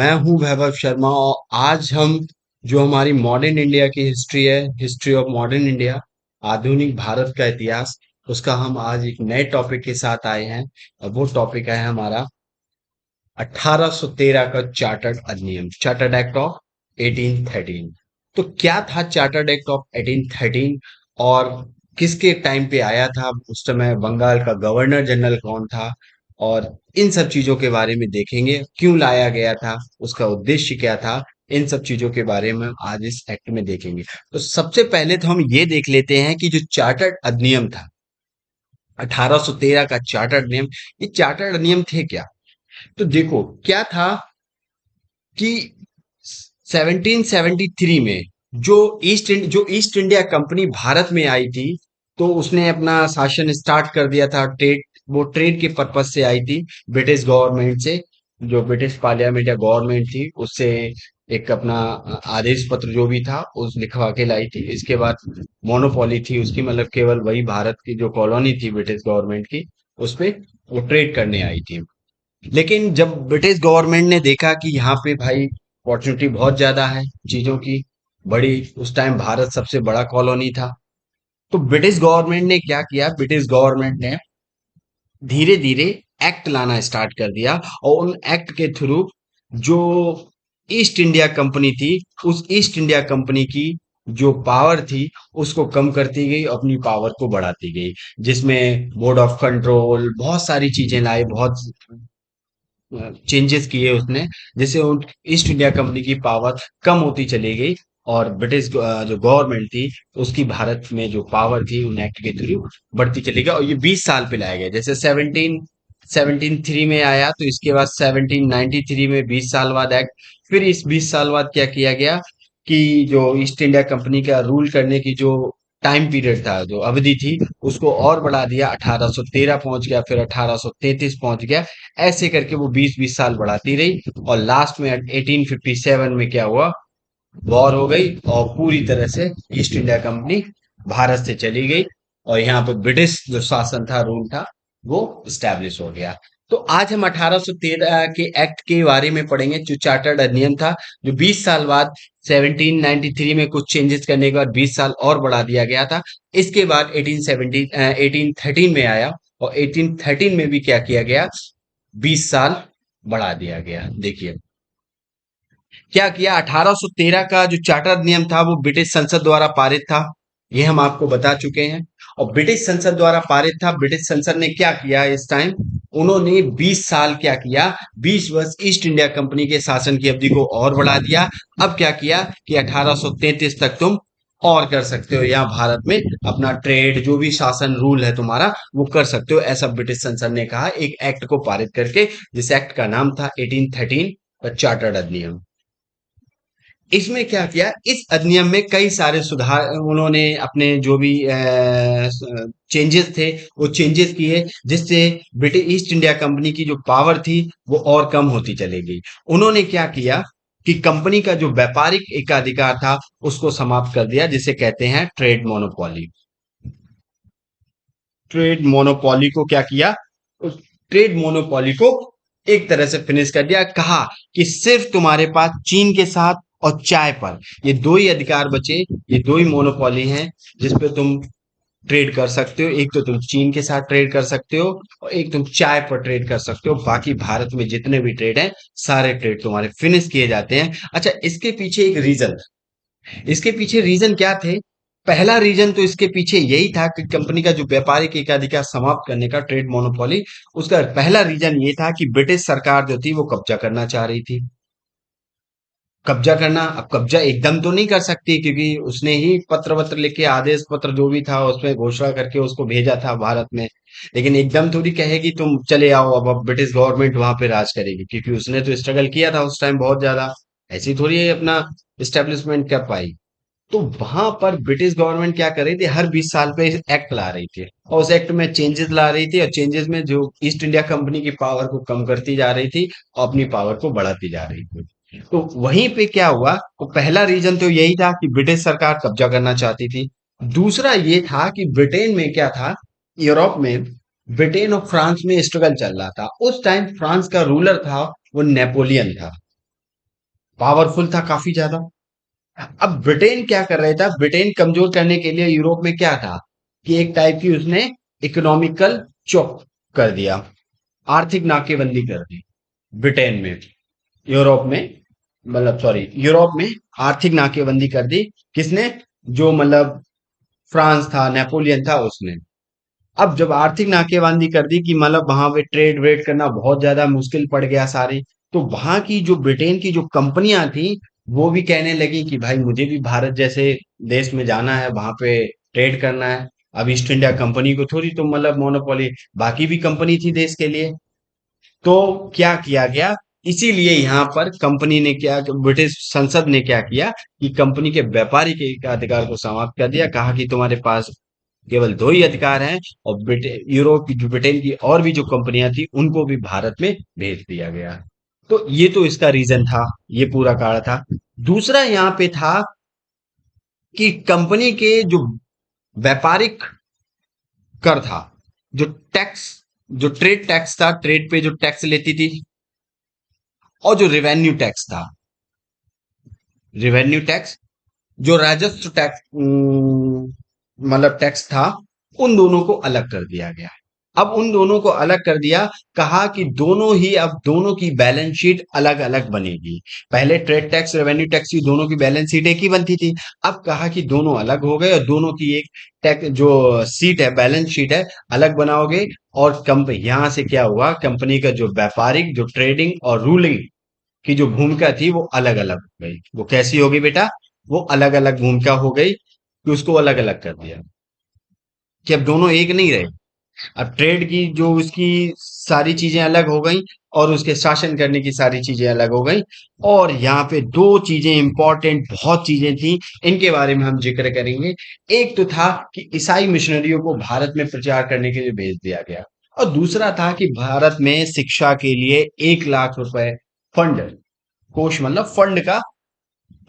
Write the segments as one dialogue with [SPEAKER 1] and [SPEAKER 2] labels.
[SPEAKER 1] मैं हूं वैभव शर्मा और आज हम जो हमारी मॉडर्न इंडिया की हिस्ट्री है, हिस्ट्री ऑफ मॉडर्न इंडिया, आधुनिक भारत का इतिहास, उसका हम आज एक नए टॉपिक के साथ आए हैं। और वो टॉपिक है हमारा 1813 का चार्टर्ड अधिनियम, चार्टर्ड एक्ट ऑफ 1813। तो क्या था चार्टर्ड एक्ट ऑफ 1813 और किसके टाइम पे आया था? उस समय बंगाल का गवर्नर जनरल कौन था? और इन सब चीजों के बारे में देखेंगे, क्यों लाया गया था, उसका उद्देश्य क्या था। इन सब चीजों के बारे में आज इस एक्ट में देखेंगे। तो सबसे पहले तो हम ये देख लेते हैं कि जो चार्टर्ड अधिनियम था, 1813 का चार्टर्ड अधिनियम, ये चार्टर्ड अधिनियम थे क्या? तो देखो क्या था कि 1773 में जो ईस्ट इंडिया कंपनी भारत में आई थी, तो उसने अपना शासन स्टार्ट कर दिया था। वो ट्रेड के पर्पज से आई थी, ब्रिटिश गवर्नमेंट से। जो ब्रिटिश पार्लियामेंट या गवर्नमेंट थी उससे एक अपना आदेश पत्र जो भी था उस लिखवा के लाई थी। इसके बाद मोनोपोली थी उसकी, मतलब केवल वही भारत की जो कॉलोनी थी ब्रिटिश गवर्नमेंट की, उस पे वो ट्रेड करने आई थी। लेकिन जब ब्रिटिश गवर्नमेंट ने देखा कि यहाँ पे भाई अपॉर्चुनिटी बहुत ज्यादा है चीजों की, बड़ी, उस टाइम भारत सबसे बड़ा कॉलोनी था, तो ब्रिटिश गवर्नमेंट ने क्या किया? ब्रिटिश गवर्नमेंट ने धीरे धीरे एक्ट लाना स्टार्ट कर दिया और उन एक्ट के थ्रू जो ईस्ट इंडिया कंपनी थी, उस ईस्ट इंडिया कंपनी की जो पावर थी उसको कम करती गई, अपनी पावर को बढ़ाती गई। जिसमें बोर्ड ऑफ कंट्रोल, बहुत सारी चीजें लाई, बहुत चेंजेस किए उसने, जिससे उन ईस्ट इंडिया कंपनी की पावर कम होती चली गई और जो गवर्नमेंट थी उसकी भारत में जो पावर थी उन एक्ट के थ्रू बढ़ती चली गई। और ये 20 साल पे लाया गया। जैसे 1773 में आया, तो इसके बाद 1793 में 20 साल बाद एक्ट। फिर इस 20 साल बाद क्या किया गया कि जो ईस्ट इंडिया कंपनी का रूल करने की जो टाइम पीरियड था, जो अवधि थी, उसको और बढ़ा दिया। 1813 पहुंच गया, फिर 1833 पहुंच गया। ऐसे करके वो 20-20 साल बढ़ाती रही और लास्ट में 1857 में क्या हुआ? वॉर हो गई और पूरी तरह से ईस्ट इंडिया कंपनी भारत से चली गई और यहाँ पे ब्रिटिश जो शासन था, रूल था, वो स्टैब्लिश हो गया। तो आज हम 1813 के एक्ट के बारे में पढ़ेंगे, जो चार्टर्ड अधिनियम था, जो 20 साल बाद 1793 में कुछ चेंजेस करने के बाद 20 साल और बढ़ा दिया गया था। इसके बाद 1813 में आया और 1813 में भी क्या किया गया? 20 साल बढ़ा दिया गया। देखिए क्या किया। 1813 का जो चार्टर नियम था वो ब्रिटिश संसद द्वारा पारित था, ये हम आपको बता चुके हैं। और ब्रिटिश संसद द्वारा पारित था। ब्रिटिश संसद ने क्या किया इस टाइम? उन्होंने 20 साल क्या किया, 20 वर्ष ईस्ट इंडिया कंपनी के शासन की अवधि को और बढ़ा दिया। अब क्या किया कि 1833 तक तुम और कर सकते हो, यहाँ भारत में अपना ट्रेड, जो भी शासन रूल है तुम्हारा, वो कर सकते हो, ऐसा ब्रिटिश संसद ने कहा एक एक्ट को पारित करके, जिस एक्ट का नाम था 1813 चार्टर्ड अधिनियम। इसमें क्या किया? इस अधिनियम में कई सारे सुधार उन्होंने अपने जो भी चेंजेस थे वो चेंजेस किए, जिससे ब्रिटिश ईस्ट इंडिया कंपनी की जो पावर थी वो और कम होती चली गई। उन्होंने क्या किया कि कंपनी का जो व्यापारिक एकाधिकार था उसको समाप्त कर दिया, जिसे कहते हैं ट्रेड मोनोपोली। ट्रेड मोनोपोली को क्या किया? उस ट्रेड मोनोपोली को एक तरह से फिनिश कर दिया। कहा कि सिर्फ तुम्हारे पास चीन के साथ और चाय पर ये दो ही अधिकार बचे, ये दो ही मोनोपोली हैं जिसपे तुम ट्रेड कर सकते हो। एक तो तुम चीन के साथ ट्रेड कर सकते हो और एक तुम चाय पर ट्रेड कर सकते हो। बाकी भारत में जितने भी ट्रेड हैं, सारे ट्रेड तुम्हारे फिनिश किए जाते हैं। अच्छा, इसके पीछे एक रीजन, इसके पीछे रीजन क्या थे? पहला रीजन तो इसके पीछे यही था कि कंपनी का जो व्यापारिक एकाधिकार समाप्त करने का, ट्रेड मोनोपोली, उसका पहला रीजन ये था कि ब्रिटिश सरकार जो थी वो कब्जा करना चाह रही थी। कब्जा करना, अब कब्जा एकदम तो नहीं कर सकती क्योंकि उसने ही पत्र वत्र लिख के, आदेश पत्र जो भी था उसमें घोषणा करके उसको भेजा था भारत में। लेकिन एकदम थोड़ी कहेगी तुम चले आओ, अब ब्रिटिश गवर्नमेंट वहां पे राज करेगी, क्योंकि उसने तो स्ट्रगल किया था उस टाइम बहुत ज्यादा। ऐसी थोड़ी है अपना इस्टेब्लिशमेंट कर पाई। तो वहां पर ब्रिटिश गवर्नमेंट क्या कर रही थी? हर 20 साल पे एक्ट ला रही थी और उस एक्ट में चेंजेस ला रही थी, और चेंजेस में जो ईस्ट इंडिया कंपनी की पावर को कम करती जा रही थी और अपनी पावर को बढ़ाती जा रही थी। तो वहीं पे क्या हुआ? तो पहला रीजन तो यही था कि ब्रिटिश सरकार कब्जा करना चाहती थी। दूसरा ये था कि ब्रिटेन में क्या था, यूरोप में ब्रिटेन और फ्रांस में स्ट्रगल चल रहा था। उस टाइम फ्रांस का रूलर था वो नेपोलियन था। पावरफुल था काफी ज्यादा। अब ब्रिटेन क्या कर रहा था, ब्रिटेन कमजोर करने के लिए यूरोप में क्या था कि एक टाइप की उसने इकोनॉमिकल चॉक कर दिया, आर्थिक नाकेबंदी कर दी ब्रिटेन में, यूरोप में, मतलब सॉरी यूरोप में आर्थिक नाकेबंदी कर दी। किसने? जो मतलब फ्रांस था, नेपोलियन था, उसने। अब जब आर्थिक नाकेबंदी कर दी कि मतलब वहां पे ट्रेड वेड करना बहुत ज्यादा मुश्किल पड़ गया सारी, तो वहां की जो ब्रिटेन की जो कंपनियां थी वो भी कहने लगी कि भाई मुझे भी भारत जैसे देश में जाना है, वहां पे ट्रेड करना है। अब ईस्ट इंडिया कंपनी को थोड़ी तो मतलब मोनोपोली, बाकी भी कंपनी थी देश के लिए। तो क्या किया गया, इसीलिए यहाँ पर कंपनी ने क्या, ब्रिटिश संसद ने क्या किया कि कंपनी के व्यापारी के अधिकार को समाप्त कर दिया, कहा कि तुम्हारे पास केवल दो ही अधिकार हैं। और यूरोप की जो ब्रिटेन की और भी जो कंपनियां थी उनको भी भारत में भेज दिया गया। तो ये तो इसका रीजन था, ये पूरा कारण था। दूसरा यहाँ पे था कि कंपनी के जो व्यापारिक कर था, जो टैक्स, जो ट्रेड टैक्स था, ट्रेड पे जो टैक्स लेती थी, और जो रेवेन्यू टैक्स था, रेवेन्यू टैक्स, जो राजस्व टैक्स, मतलब टैक्स था, उन दोनों को अलग कर दिया गया। अब उन दोनों को अलग कर दिया, कहा कि दोनों ही, अब दोनों की बैलेंस शीट अलग अलग बनेगी। पहले ट्रेड टैक्स रेवेन्यू टैक्स की दोनों की बैलेंस शीट एक ही बनती थी। अब कहा कि दोनों अलग हो गए और दोनों की एक टैक्स जो सीट है, बैलेंस शीट है, अलग बनाओगे। और कंपनी यहां से क्या हुआ, कंपनी का जो व्यापारिक, जो ट्रेडिंग और रूलिंग की जो भूमिका थी वो अलग अलग हो गई। वो कैसी होगी बेटा? वो अलग अलग भूमिका हो गई कि उसको अलग अलग कर दिया, कि अब दोनों एक नहीं रहे। अब ट्रेड की जो उसकी सारी चीजें अलग हो गई और उसके शासन करने की सारी चीजें अलग हो गई। और यहाँ पे दो चीजें इंपॉर्टेंट, बहुत चीजें थी, इनके बारे में हम जिक्र करेंगे। एक तो था कि ईसाई मिशनरियों को भारत में प्रचार करने के लिए भेज दिया गया, और दूसरा था कि भारत में शिक्षा के लिए 1 लाख रुपए फंड, कोष मतलब फंड का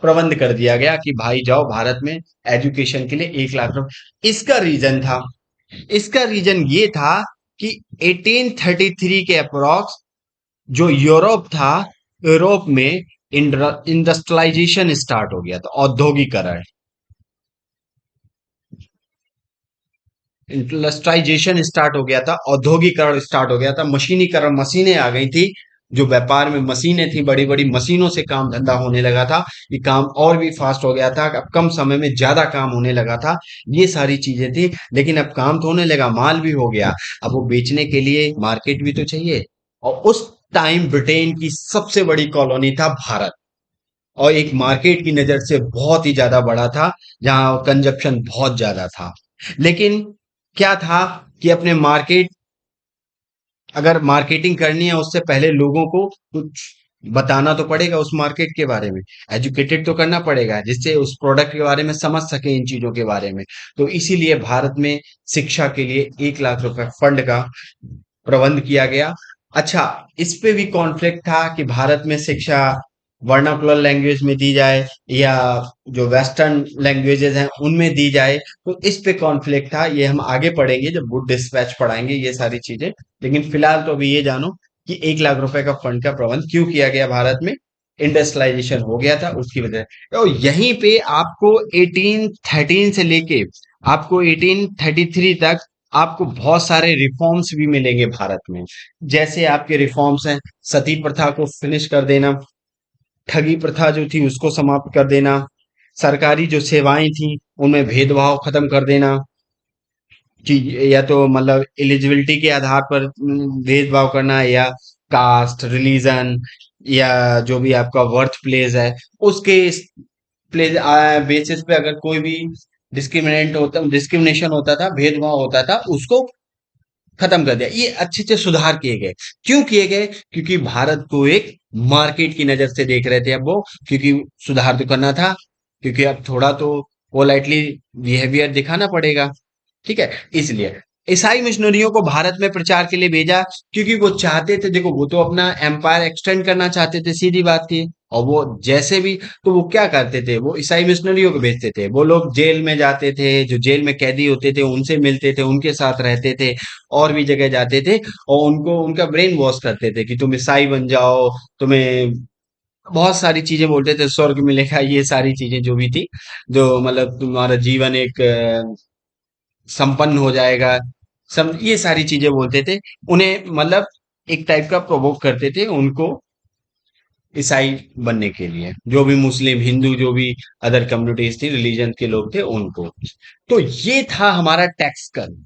[SPEAKER 1] प्रबंध कर दिया गया कि भाई जाओ भारत में एजुकेशन के लिए 1 लाख रुपए। इसका रीजन ये था कि 1833 के अप्रोक्स जो यूरोप था, यूरोप में इंडस्ट्रियलाइजेशन स्टार्ट हो गया था, औद्योगिकरण, इंडस्ट्रियलाइजेशन स्टार्ट हो गया था, औद्योगिकरण स्टार्ट हो गया था, मशीनीकरण, मशीनें आ गई थी। जो व्यापार में मशीनें थी, बड़ी बड़ी मशीनों से काम धंधा होने लगा था, ये काम और भी फास्ट हो गया था, अब कम समय में ज्यादा काम होने लगा था। ये सारी चीजें थी, लेकिन अब काम तो होने लगा, माल भी हो गया, अब वो बेचने के लिए मार्केट भी तो चाहिए। और उस टाइम ब्रिटेन की सबसे बड़ी कॉलोनी था भारत, और एक मार्केट की नजर से बहुत ही ज्यादा बड़ा था, जहां कंजप्शन बहुत ज्यादा था। लेकिन क्या था कि अपने मार्केट, अगर मार्केटिंग करनी है उससे पहले लोगों को कुछ बताना तो पड़ेगा उस मार्केट के बारे में, एजुकेटेड तो करना पड़ेगा जिससे उस प्रोडक्ट के बारे में समझ सके, इन चीजों के बारे में। तो इसीलिए भारत में शिक्षा के लिए 1 लाख रुपए फंड का प्रबंध किया गया। अच्छा, इस पे भी कॉन्फ्लिक्ट था कि भारत में शिक्षा वर्नाकुलर लैंग्वेज में दी जाए या जो वेस्टर्न लैंग्वेजेस हैं उनमें दी जाए। तो इस पे कॉन्फ्लिक्ट था, ये हम आगे पढ़ेंगे जब गुड डिस्पैच पढ़ाएंगे ये सारी चीजें। लेकिन फिलहाल तो अभी ये जानो कि 1 लाख रुपए का फंड का प्रबंध क्यों किया गया भारत में। इंडस्ट्रियलाइजेशन हो गया था उसकी वजह। तो यहीं पे आपको 1813 से लेके आपको 1833 तक आपको बहुत सारे रिफॉर्म्स भी मिलेंगे भारत में। जैसे आपके रिफॉर्म्स हैं, सती प्रथा को फिनिश कर देना, ठगी प्रथा जो थी उसको समाप्त कर देना, सरकारी जो सेवाएं थी उनमें भेदभाव खत्म कर देना, कि या तो मतलब एलिजिबिलिटी के आधार पर भेदभाव करना, या कास्ट, रिलीजन, या जो भी आपका वर्थ प्लेस है उसके प्लेस बेसिस पे अगर कोई भी डिस्क्रिमिनेशन होता था, भेदभाव होता था, उसको खत्म कर दिया। ये अच्छे अच्छे सुधार किए गए। क्यों किए गए? क्योंकि भारत को एक मार्केट की नजर से देख रहे थे अब वो, क्योंकि सुधार तो करना था, क्योंकि अब थोड़ा तो पोलाइटली बिहेवियर दिखाना पड़ेगा। ठीक है, इसलिए ईसाई मिशनरियों को भारत में प्रचार के लिए भेजा, क्योंकि वो चाहते थे, देखो वो तो अपना एम्पायर एक्सटेंड करना चाहते थे, सीधी बात थी। और वो जैसे भी, तो वो क्या करते थे, वो ईसाई मिशनरियों को भेजते थे, वो लोग जेल में जाते थे, जो जेल में कैदी होते थे उनसे मिलते थे, उनके साथ रहते थे, और भी जगह जाते थे, और उनको उनका ब्रेन वॉश करते थे कि तुम ईसाई बन जाओ, तुम्हें बहुत सारी चीजें बोलते थे, स्वर्ग मिलेगा, ये सारी चीजें जो भी थी, जो मतलब तुम्हारा जीवन एक संपन्न हो जाएगा, सब ये सारी चीजें बोलते थे। उन्हें मतलब एक टाइप का प्रोवोक करते थे उनको, ईसाई बनने के लिए, जो भी मुस्लिम हिंदू जो भी अदर कम्युनिटीज थी, रिलीजन के लोग थे उनको। तो ये था हमारा टैक्स कल।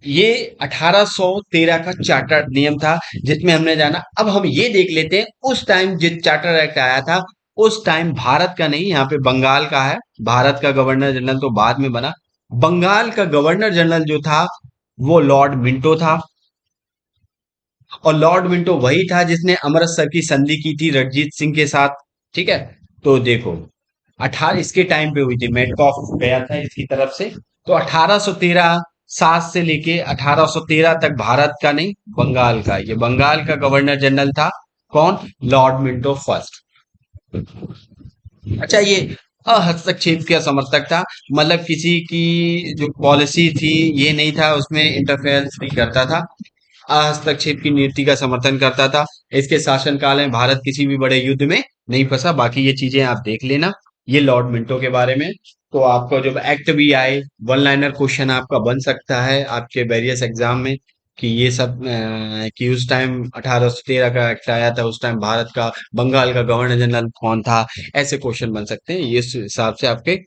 [SPEAKER 1] ये 1813 का चार्टर नियम था जिसमें हमने जाना। अब हम ये देख लेते हैं उस टाइम जो चार्टर एक्ट आया था, उस टाइम भारत का नहीं, यहाँ पे बंगाल का है। भारत का गवर्नर जनरल तो बाद में बना। बंगाल का गवर्नर जनरल जो था वो लॉर्ड मिंटो था। और लॉर्ड मिंटो वही था जिसने अमृतसर की संधि की थी रणजीत सिंह के साथ। ठीक है। तो देखो, 18 इसके टाइम पे हुई थी, मेटकॉफ गया था इसकी तरफ से। तो 1813 7 से लेके 1813 तक भारत का नहीं, बंगाल का, ये बंगाल का गवर्नर जनरल था। कौन? Lord Minto first. अच्छा, ये हस्तक्षेप का समर्थक था, मतलब किसी की जो पॉलिसी थी ये नहीं था, उसमें इंटरफेरेंस नहीं करता था। हस्तक्षेप की नीति का समर्थन करता था। इसके शासनकाल में भारत किसी भी बड़े युद्ध में नहीं फंसा। बाकी ये चीजें आप देख लेना, ये लॉर्ड मिंटो के बारे में। तो आपको जब एक्ट भी आए, वन लाइनर क्वेश्चन आपका बन सकता है आपके वेरियस एग्जाम में, कि ये सब कि उस टाइम 1813 का एक्ट आया था, उस टाइम भारत का बंगाल का गवर्नर जनरल कौन था। ऐसे क्वेश्चन बन सकते हैं, ये इस हिसाब से आपके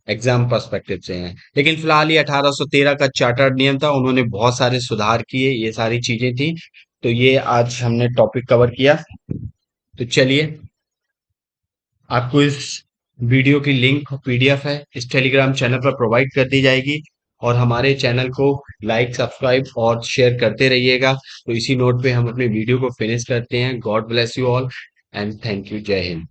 [SPEAKER 1] एग्जाम पर्सपेक्टिव से हैं। लेकिन फिलहाल ये 1813 का चार्टर्ड नियम था, उन्होंने बहुत सारे सुधार किए, ये सारी चीजें थी। तो ये आज हमने टॉपिक कवर किया। तो चलिए, आपको इस वीडियो की लिंक पीडीएफ है इस टेलीग्राम चैनल पर प्रोवाइड कर दी जाएगी। और हमारे चैनल को लाइक, सब्सक्राइब और शेयर करते रहिएगा। तो इसी नोट पे हम अपने वीडियो को फिनिश करते हैं। God bless you all and thank you. जय हिंद।